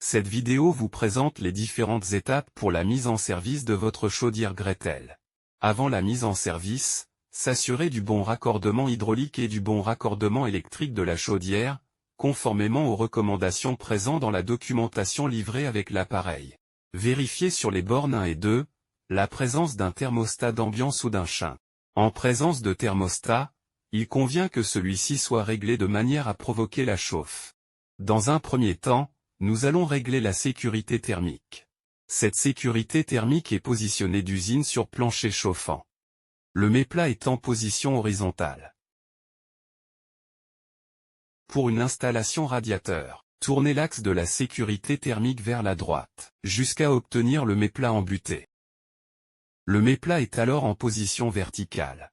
Cette vidéo vous présente les différentes étapes pour la mise en service de votre chaudière Gretel. Avant la mise en service, s'assurer du bon raccordement hydraulique et du bon raccordement électrique de la chaudière, conformément aux recommandations présentes dans la documentation livrée avec l'appareil. Vérifiez sur les bornes 1 et 2, la présence d'un thermostat d'ambiance ou d'un shunt. En présence de thermostat, il convient que celui-ci soit réglé de manière à provoquer la chauffe. Dans un premier temps, nous allons régler la sécurité thermique. Cette sécurité thermique est positionnée d'usine sur plancher chauffant. Le mets-plat est en position horizontale. Pour une installation radiateur, tournez l'axe de la sécurité thermique vers la droite, jusqu'à obtenir le mets-plat embuté. Le mets-plat est alors en position verticale.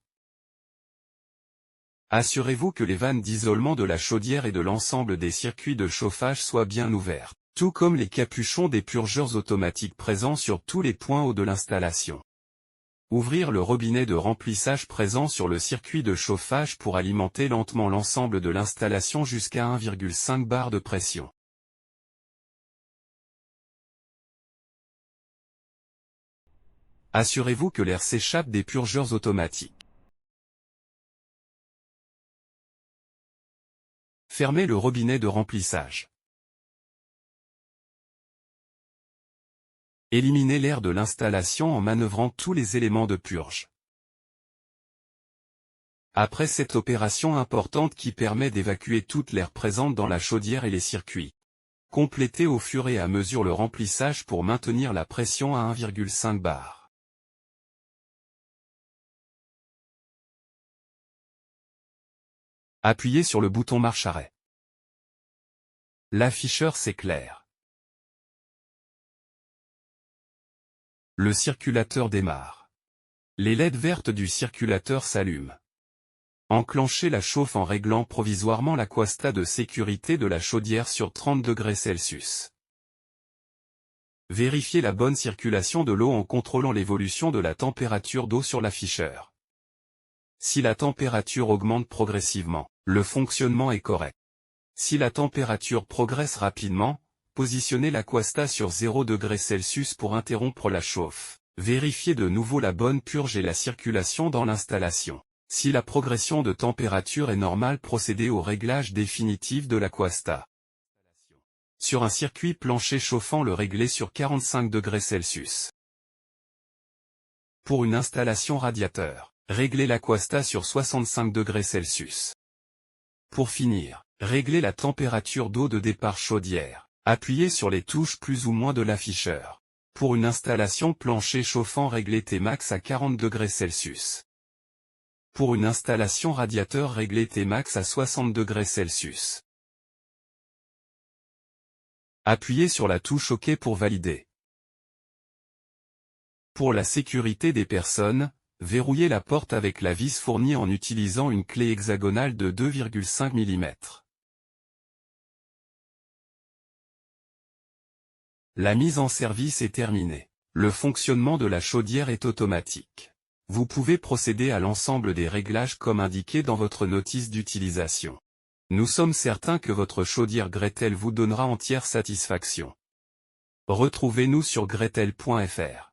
Assurez-vous que les vannes d'isolement de la chaudière et de l'ensemble des circuits de chauffage soient bien ouverts, tout comme les capuchons des purgeurs automatiques présents sur tous les points hauts de l'installation. Ouvrir le robinet de remplissage présent sur le circuit de chauffage pour alimenter lentement l'ensemble de l'installation jusqu'à 1,5 bar de pression. Assurez-vous que l'air s'échappe des purgeurs automatiques. Fermez le robinet de remplissage. Éliminez l'air de l'installation en manœuvrant tous les éléments de purge. Après cette opération importante qui permet d'évacuer toute l'air présente dans la chaudière et les circuits, complétez au fur et à mesure le remplissage pour maintenir la pression à 1,5 bar. Appuyez sur le bouton marche-arrêt. L'afficheur s'éclaire. Le circulateur démarre. Les LED vertes du circulateur s'allument. Enclenchez la chauffe en réglant provisoirement l'aquasta de sécurité de la chaudière sur 30 degrés Celsius. Vérifiez la bonne circulation de l'eau en contrôlant l'évolution de la température d'eau sur l'afficheur. Si la température augmente progressivement, le fonctionnement est correct. Si la température progresse rapidement, positionnez l'aquasta sur 0 degrés Celsius pour interrompre la chauffe. Vérifiez de nouveau la bonne purge et la circulation dans l'installation. Si la progression de température est normale, procédez au réglage définitif de l'aquasta. Sur un circuit plancher chauffant, le réglez sur 45 degrés Celsius. Pour une installation radiateur, réglez l'aquasta sur 65 degrés Celsius. Pour finir, réglez la température d'eau de départ chaudière. Appuyez sur les touches plus ou moins de l'afficheur. Pour une installation plancher chauffant, réglez Tmax à 40 degrés Celsius. Pour une installation radiateur, réglez Tmax à 60 degrés Celsius. Appuyez sur la touche OK pour valider. Pour la sécurité des personnes, verrouillez la porte avec la vis fournie en utilisant une clé hexagonale de 2,5 mm. La mise en service est terminée. Le fonctionnement de la chaudière est automatique. Vous pouvez procéder à l'ensemble des réglages comme indiqué dans votre notice d'utilisation. Nous sommes certains que votre chaudière Gretel vous donnera entière satisfaction. Retrouvez-nous sur gretel.fr.